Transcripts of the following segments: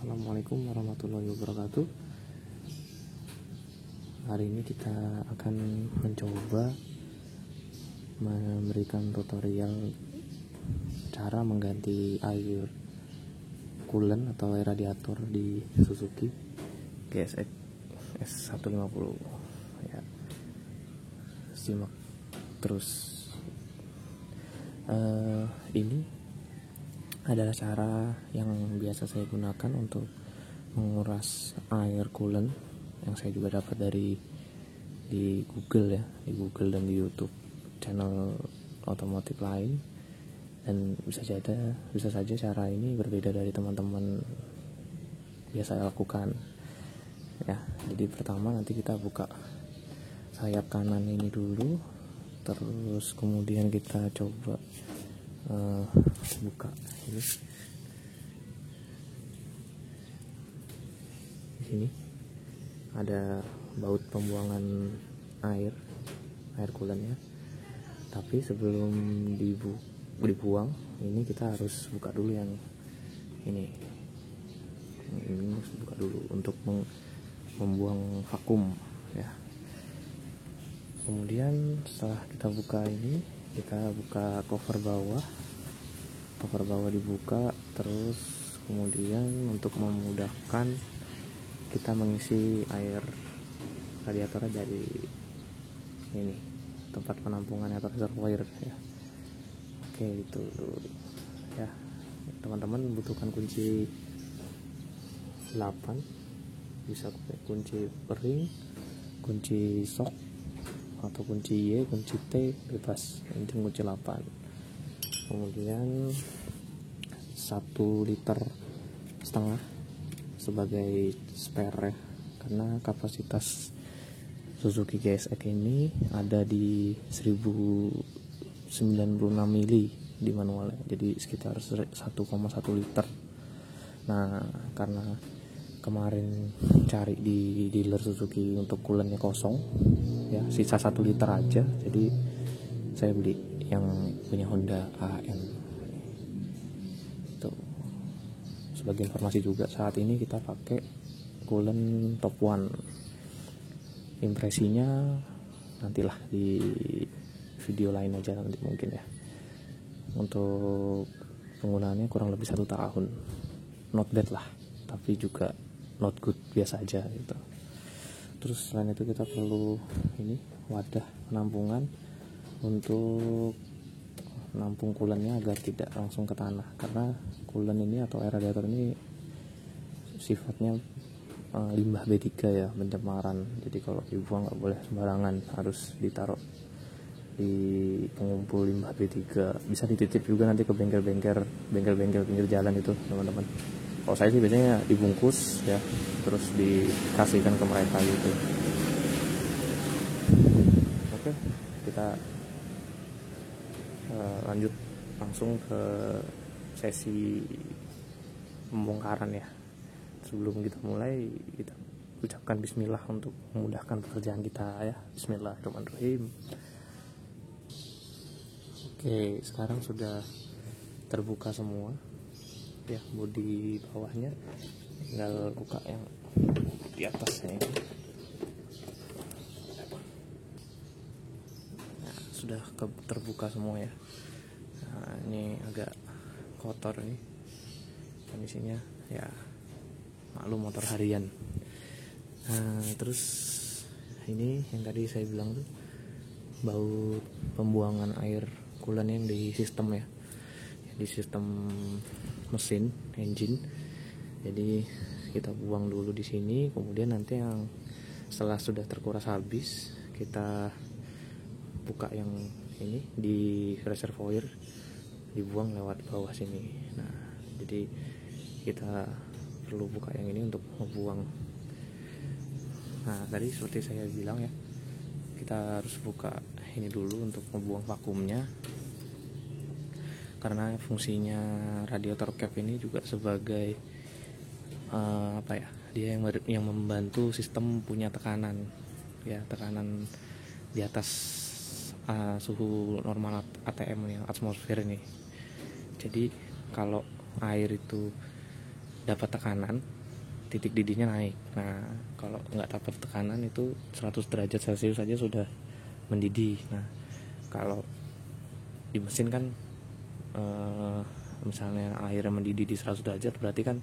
Assalamualaikum warahmatullahi wabarakatuh. Hari ini kita akan mencoba memberikan tutorial cara mengganti air coolant atau air radiator di Suzuki GSX S150 ya. Simak terus. Ini adalah cara yang biasa saya gunakan untuk menguras air coolant yang saya juga dapat di Google ya, di Google dan di YouTube channel otomotif lain, dan bisa saja cara ini berbeda dari teman-teman biasa lakukan ya. Jadi pertama nanti kita buka sayap kanan ini dulu, terus kemudian kita coba buka ini. Di sini ada baut pembuangan air coolant ya. Tapi sebelum dibuang ini kita harus buka dulu yang ini harus buka dulu untuk membuang vakum ya. Kemudian setelah kita buka ini, kita buka cover bawah dibuka, terus kemudian untuk memudahkan kita mengisi air radiatornya dari ini tempat penampungan atau reservoir ya. Oke, itu dulu ya. Teman-teman membutuhkan kunci 8, bisa kunci ring, kunci sok, atau kunci Y, kunci T, bebas, intinya kunci 8. Kemudian 1,5 liter sebagai spare ya, karena kapasitas Suzuki GSX ini ada di 1096 mili di manualnya, jadi sekitar 1,1 liter. Nah, karena kemarin cari di dealer Suzuki untuk coolant-nya kosong ya, sisa 1 liter aja, jadi saya beli yang punya Honda AM. Itu sebagai informasi juga, saat ini kita pakai coolant Top One. Impresinya nantilah di video lain aja nanti mungkin ya. Untuk penggunaannya kurang lebih 1 tahun, not bad lah, tapi juga not good, biasa aja gitu. Terus selain itu kita perlu ini wadah penampungan untuk menampung coolant-nya agar tidak langsung ke tanah, karena coolant ini atau air radiator ini sifatnya limbah B3 ya, pencemaran. Jadi kalau dibuang nggak boleh sembarangan, harus ditaruh di pengumpul limbah B3. Bisa dititip juga nanti ke bengkel-bengkel pinggir jalan itu teman-teman. Kalau saya sih biasanya dibungkus ya, terus dikasihkan ke mereka gitu. Oke, kita lanjut langsung ke sesi pembongkaran ya. Sebelum kita mulai, kita ucapkan bismillah untuk memudahkan pekerjaan kita ya. Bismillahirrahmanirrahim. Oke, sekarang sudah terbuka semua ya, bodi bawahnya, tinggal buka yang di atasnya ini. Nah, sudah terbuka semua ya. Nah, ini agak kotor nih kondisinya ya, maklum motor harian. Nah, terus ini yang tadi saya bilang tuh baut pembuangan air coolant yang di sistem ya, di sistem mesin engine. Jadi kita buang dulu di sini, kemudian nanti yang setelah sudah terkuras habis, kita buka yang ini di reservoir, dibuang lewat bawah sini. Nah, jadi kita perlu buka yang ini untuk membuang. Nah, tadi seperti saya bilang ya, kita harus buka ini dulu untuk membuang vakumnya, karena fungsinya radiator cap ini juga sebagai dia yang membantu sistem punya tekanan ya, tekanan di atas suhu normal ATM yang atmosfer ini. Jadi kalau air itu dapat tekanan, titik didihnya naik. Nah, kalau nggak dapat tekanan itu 100 derajat Celcius saja sudah mendidih. Nah, kalau di mesin kan misalnya airnya mendidih di 100 derajat, berarti kan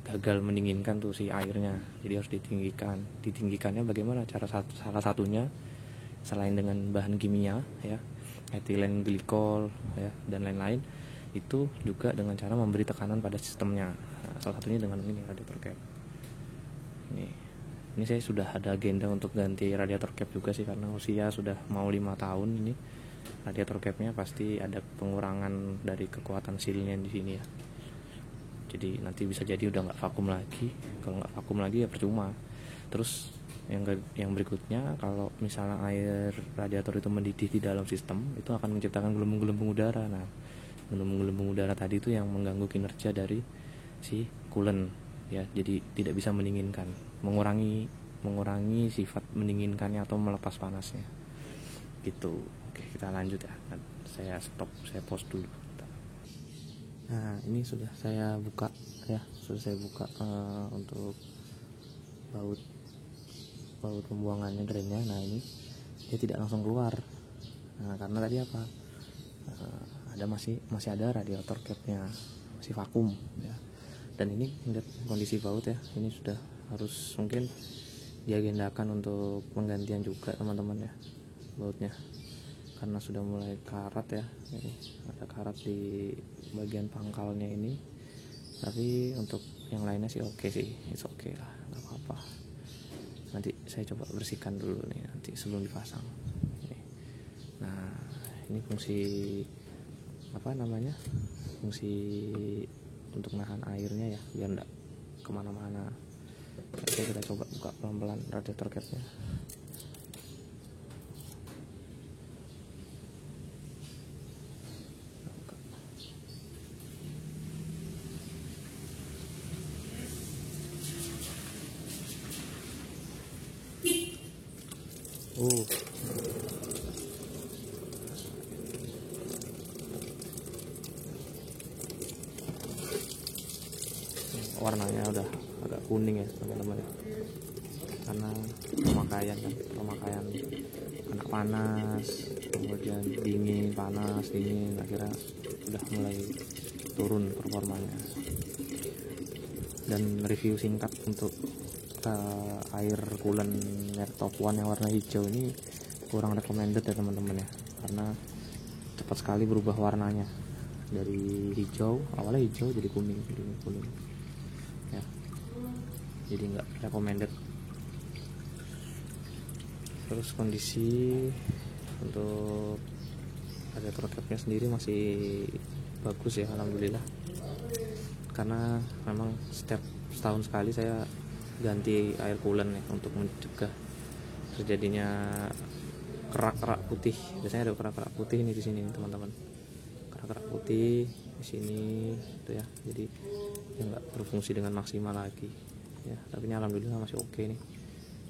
gagal mendinginkan tuh si airnya. Jadi harus ditinggikan. Ditinggikannya bagaimana? Salah satunya selain dengan bahan kimia ya, etilen glikol ya, dan lain-lain, itu juga dengan cara memberi tekanan pada sistemnya. Nah, salah satunya dengan ini radiator cap. Ini saya sudah ada agenda untuk ganti radiator cap juga sih, karena usia sudah mau 5 tahun ini. Radiator capnya pasti ada pengurangan dari kekuatan sealnya di sini ya. Jadi nanti bisa jadi udah nggak vakum lagi. Kalau nggak vakum lagi ya percuma. Terus yang berikutnya, kalau misalnya air radiator itu mendidih di dalam sistem, itu akan menciptakan gelembung-gelembung udara. Nah, gelembung-gelembung udara tadi itu yang mengganggu kinerja dari si coolant ya, jadi tidak bisa mendinginkan, mengurangi sifat mendinginkannya atau melepas panasnya gitu. Oke, kita lanjut ya. Saya stop, saya pause dulu. Nah, ini sudah saya buka ya, untuk baut pembuangannya, drainnya. Nah, ini dia tidak langsung keluar. Nah, karena tadi apa, ada masih ada radiator capnya, masih vakum ya. Dan ini lihat kondisi baut ya, ini sudah harus mungkin diagendakan untuk penggantian juga teman-teman ya, bautnya, karena sudah mulai karat ya. Ini ada karat di bagian pangkalnya ini, tapi untuk yang lainnya sih oke sih, it's okay lah, nggak apa-apa. Nanti saya coba bersihkan dulu nih nanti sebelum dipasang. Nah, ini fungsi fungsi untuk nahan airnya ya, biar enggak kemana-mana. Oke, kita coba buka pelan-pelan radiator capnya. Warnanya udah agak kuning ya teman-teman ya, karena pemakaian kena panas, kemudian dingin, panas, dingin, akhirnya udah mulai turun performanya. Dan review singkat untuk air coolant Top One yang warna hijau ini kurang recommended ya teman-teman ya, karena cepat sekali berubah warnanya dari hijau, awalnya hijau jadi kuning ya, jadi nggak recommended. Terus kondisi untuk radiator capnya sendiri masih bagus ya, alhamdulillah, karena memang setiap setahun sekali saya ganti air coolant ya, untuk mencegah terjadinya kerak-kerak putih. Biasanya ada kerak-kerak putih nih di sini teman-teman, kerak-kerak putih di sini itu ya, jadi ya nggak berfungsi dengan maksimal lagi ya. Tapi ini alhamdulillah masih oke nih,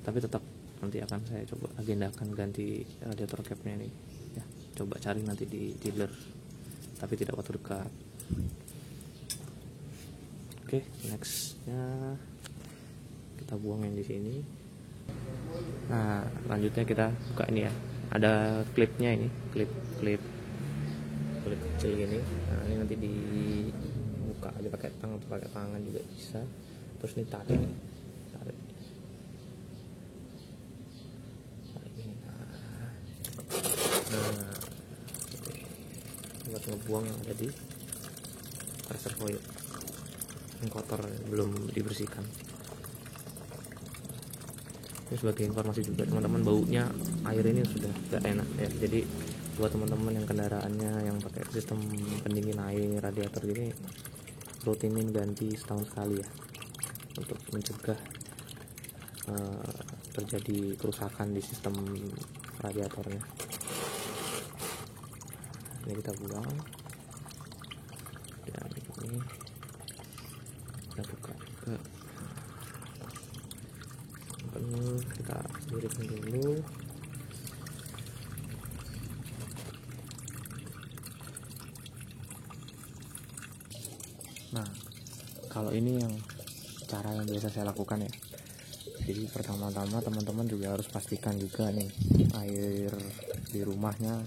tapi tetap nanti akan saya coba agendakan ganti radiator capnya nih ya, coba cari nanti di dealer, tapi tidak waktu dekat. Oke, nextnya kita buang yang di sini. Nah, lanjutnya kita buka ini ya, ada klipnya, ini klip kecil gini. Nah, ini nanti dibuka aja pakai tang atau pakai tangan juga bisa. Terus ini tarik ini. Nah, buat ngebuang yang ada di reservoir yang kotor belum dibersihkan. Ini sebagai informasi juga teman-teman, baunya air ini sudah gak enak ya. Jadi buat teman-teman yang kendaraannya yang pakai sistem pendingin air radiator gini, rutinin ganti setahun sekali ya, untuk mencegah terjadi kerusakan di sistem radiatornya. Ini kita buang, dan ini kita buka juga. Kita lirikan dulu. Nah, kalau ini yang cara yang biasa saya lakukan ya. Jadi pertama-tama teman-teman juga harus pastikan juga nih air di rumahnya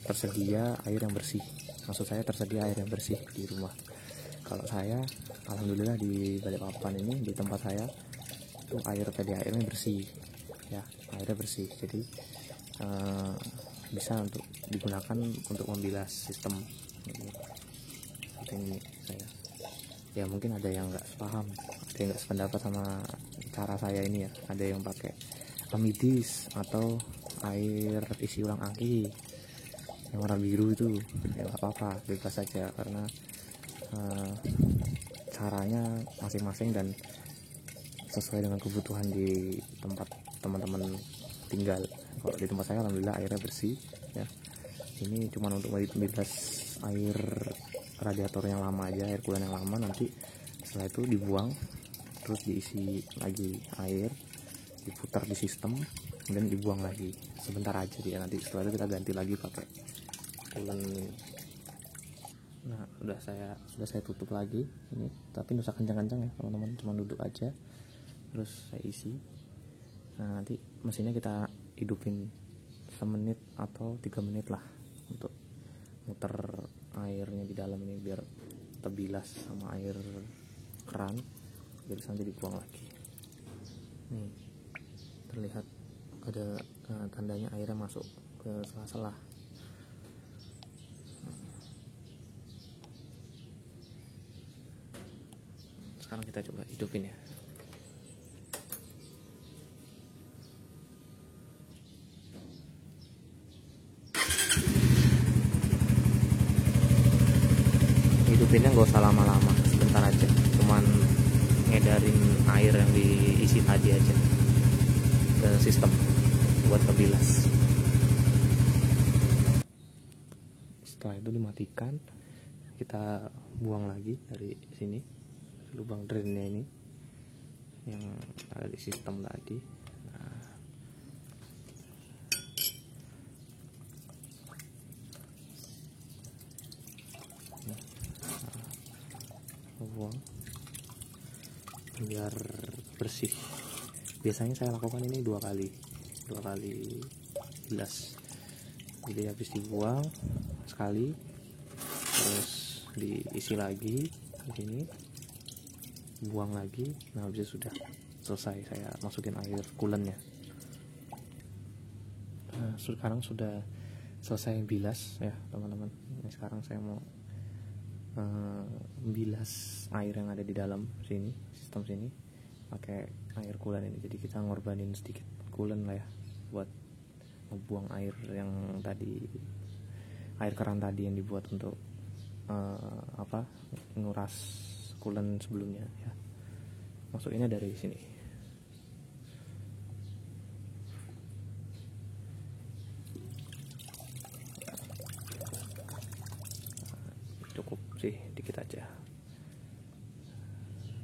tersedia air yang bersih. Maksud saya tersedia air yang bersih di rumah. Kalau saya alhamdulillah di Balikpapan ini, di tempat saya itu air PDAM-nya bersih ya, airnya bersih. Jadi bisa untuk digunakan untuk membilas sistem ini saya. Ya mungkin ada yang nggak paham, ada yang nggak sependapat sama cara saya ini ya. Ada yang pakai amidis atau air isi ulang aki yang warna biru itu, ya nggak apa-apa, bebas saja, karena caranya masing-masing dan sesuai dengan kebutuhan di tempat teman-teman tinggal. Kalau di tempat saya alhamdulillah airnya bersih ya. Ini cuma untuk membilas air radiator yang lama aja, air coolant yang lama. Nanti setelah itu dibuang, terus diisi lagi air, diputar di sistem, kemudian dibuang lagi sebentar aja dia. Nanti setelah itu kita ganti lagi pakai coolant ini. Nah sudah saya tutup lagi ini, tapi nggak usah kencang-kencang ya teman-teman, cuma duduk aja, terus saya isi. Nah nanti mesinnya kita hidupin semenit atau 3 menit lah untuk muter airnya di dalam ini biar terbilas sama air keran, biar nanti dibuang lagi. Nih terlihat ada tandanya airnya masuk ke sela-sela. Sekarang kita coba hidupin ya. Hidupinnya nggak usah lama-lama, sebentar aja, cuman ngedarin air yang diisi tadi aja ke sistem buat kebilas. Setelah itu dimatikan, kita buang lagi dari sini lubang drainnya ini yang ada di sistem tadi. Buang biar bersih. Biasanya saya lakukan ini dua kali bilas. Jadi habis dibuang sekali, terus diisi lagi di sini, buang lagi. Nah habis itu sudah selesai, saya masukin air coolant-nya. Nah, sekarang sudah selesai bilas ya teman-teman. Ini sekarang saya mau bilas air yang ada di dalam sini, sistem sini, pakai air coolant ini. Jadi kita ngorbanin sedikit coolant lah ya buat membuang air yang tadi, air keran tadi yang dibuat untuk nguras coolant sebelumnya ya. Masukinnya dari sini. Cukup sih, dikit aja.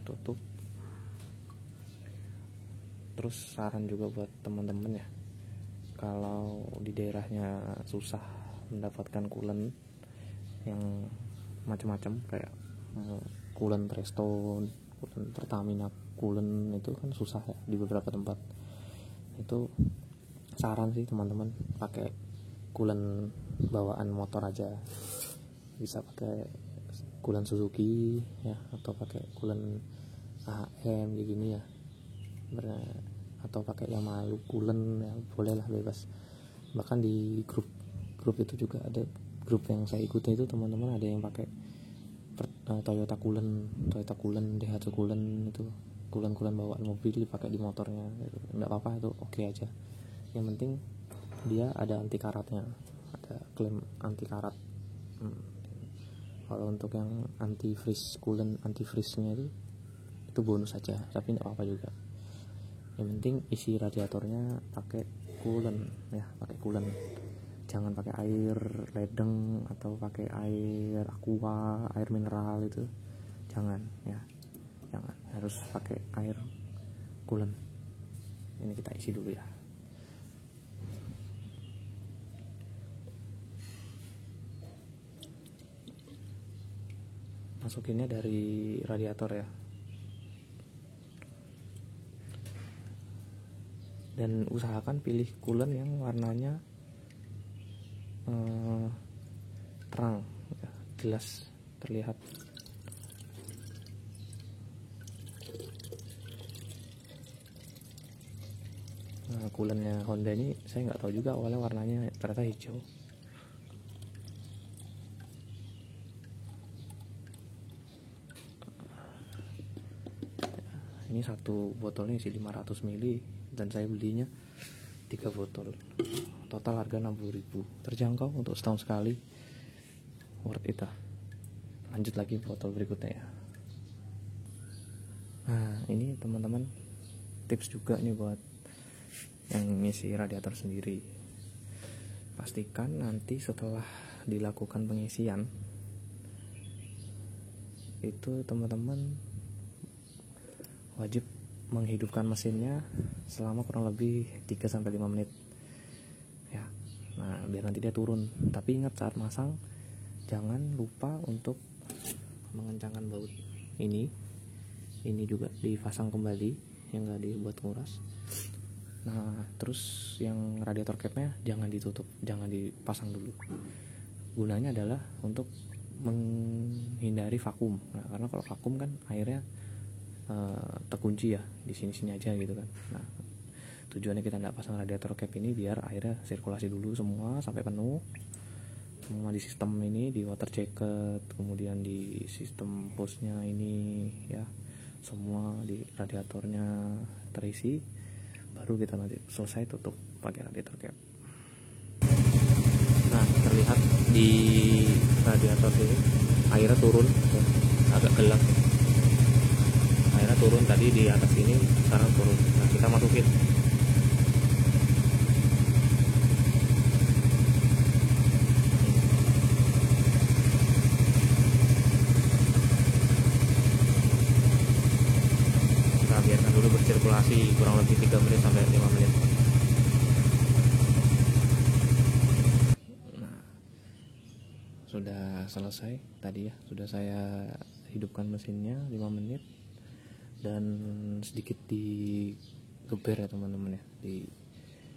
Tutup. Terus saran juga buat teman-teman ya, kalau di daerahnya susah mendapatkan coolant yang macam-macam kayak coolant Prestone, coolant Pertamina coolant, itu kan susah ya di beberapa tempat. Itu saran sih teman-teman pakai coolant bawaan motor aja. Bisa pakai coolant Suzuki ya, atau pakai coolant AHM kayak gini ya, atau pakai Yamaha coolant ya, boleh lah, bebas. Bahkan di grup itu juga ada grup yang saya ikuti itu teman-teman, ada yang pakai Toyota coolant, Daihatsu coolant, itu coolant bawaan mobil dipakai di motornya gitu. Nggak apa-apa, itu oke aja. Yang penting dia ada anti karatnya, ada klaim anti karat. Kalau untuk yang antifreeze coolant, antifreeze-nya itu bonus saja, tapi nggak apa-apa juga. Yang penting isi radiatornya pakai coolant ya, pakai coolant. Jangan pakai air ledeng atau pakai air aqua, air mineral, itu jangan ya, jangan, harus pakai air coolant. Ini kita isi dulu ya. Masukinnya dari radiator ya. Dan usahakan pilih coolant yang warnanya terang ya, jelas terlihat. Nah, coolant-nya Honda ini saya nggak tahu juga awalnya warnanya ternyata hijau. Ini satu botolnya isi 500 ml dan saya belinya 3 botol. Total harga 60.000. Terjangkau untuk setahun sekali. Worth it lah. Lanjut lagi botol berikutnya ya. Nah, ini teman-teman tips juga nih buat yang ngisi radiator sendiri. Pastikan nanti setelah dilakukan pengisian itu teman-teman wajib menghidupkan mesinnya selama kurang lebih 3-5 menit ya. Nah, biar nanti dia turun. Tapi ingat saat masang jangan lupa untuk mengencangkan baut ini juga dipasang kembali, yang nggak dibuat nguras. Nah, terus yang radiator capnya jangan ditutup, jangan dipasang dulu. Gunanya adalah untuk menghindari vakum. Nah, karena kalau vakum kan airnya terkunci ya di sini aja gitu kan. Nah, tujuannya kita nggak pasang radiator cap ini biar airnya sirkulasi dulu semua sampai penuh, semua di sistem ini, di water jacket, kemudian di sistem hose-nya ini ya, semua di radiatornya terisi, baru kita nanti selesai tutup pakai radiator cap. Nah, terlihat di radiator ini airnya turun ya, agak gelap. Airnya turun tadi di atas ini, sekarang turun. Nah, kita masukin. Kita biarkan dulu bersirkulasi kurang lebih 3 menit sampai 5 menit. Nah, sudah selesai tadi ya, sudah saya hidupkan mesinnya 5 menit. Dan sedikit digeber ya teman-teman ya,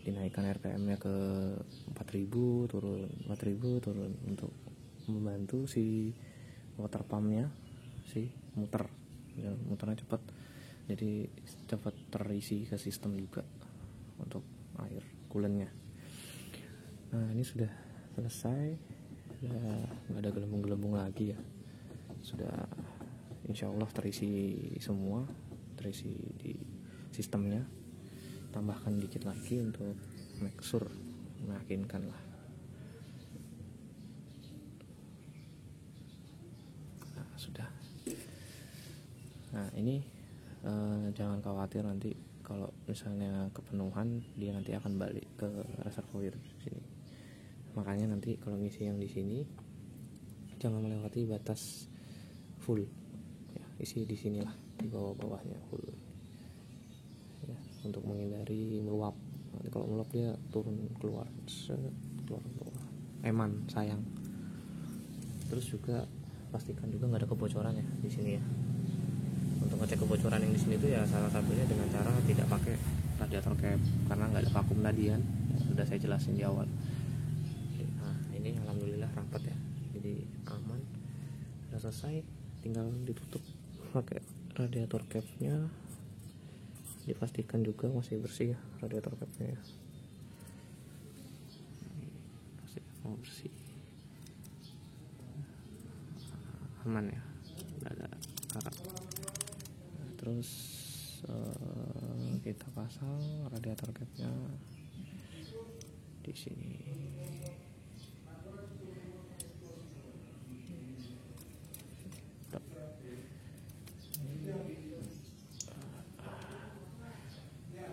dinaikkan RPM-nya ke 4000, turun 4000, turun untuk membantu si water pump-nya si muter ya, muternya cepat, jadi cepat terisi ke sistem juga untuk air coolant-nya. Nah, ini sudah selesai, sudah nggak ada gelembung-gelembung lagi ya, sudah insya Allah terisi semua, terisi di sistemnya. Tambahkan dikit lagi untuk make sure, meyakinkan lah. Nah, sudah. Nah, ini jangan khawatir nanti kalau misalnya kepenuhan, dia nanti akan balik ke reservoir sini. Makanya nanti kalau ngisi yang di sini jangan melewati batas full. Isi di sinilah, di bawah-bawahnya full ya, untuk menghindari meluap. Nanti kalau meluap dia turun keluar bawah, eman sayang. Terus juga pastikan juga nggak ada kebocoran ya di sini ya. Untuk ngecek kebocoran yang di sini itu ya salah satunya dengan cara tidak pakai radiator cap, karena nggak ada vakum tadi kan, sudah saya jelasin di awal. Nah, ini alhamdulillah rapat ya, jadi aman, sudah selesai, tinggal ditutup pakai radiator capnya. Dipastikan juga masih bersih ya radiator capnya ya, masih mau bersih, aman ya, nggak ada karat. Nah, terus kita pasang radiator capnya di sini.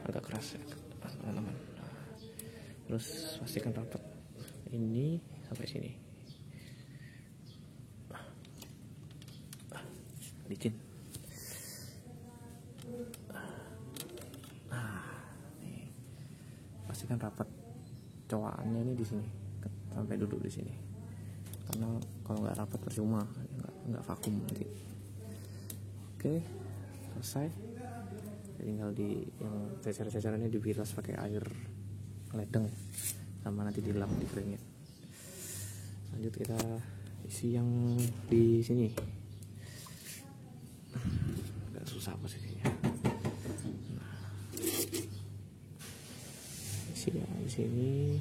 Agak keras ya teman-teman. Terus pastikan rapat ini sampai sini. Licin. Nih. Pastikan rapat cowaannya ini di sini sampai duduk di sini. Karena kalau nggak rapat percuma, nggak vakum nanti. Oke, selesai. Jadi tinggal di yang cecer-cecerannya dibilas pakai air ledeng ya, sama nanti dilap dikeringin. Lanjut kita isi yang di sini, agak susah posisinya. Nah, isi ya di sini.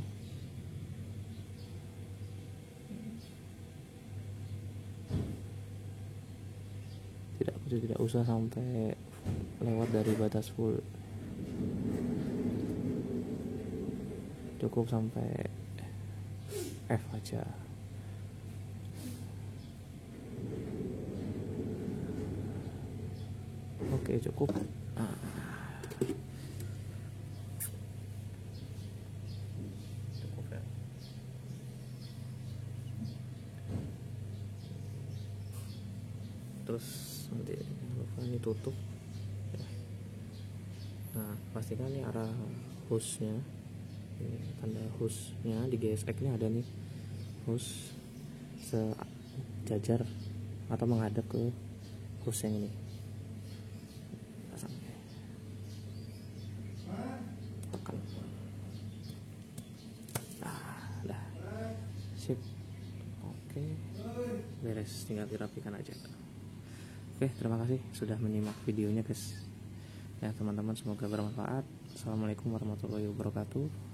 Tidak usah sampai lewat dari batas full, cukup sampai F aja. Oke, cukup. Cukup ya. Terus nanti lupa ini tutup ya. Nah, pastikan nih arah hostnya, ini tanda hostnya di GSX nya ada nih, host sejajar atau menghadap ke host yang ini. Pasang, tekan. Dah sip. Oke, beres, tinggal dirapikan aja. Oke, terima kasih sudah menyimak videonya guys ya teman-teman, semoga bermanfaat. Assalamualaikum warahmatullahi wabarakatuh.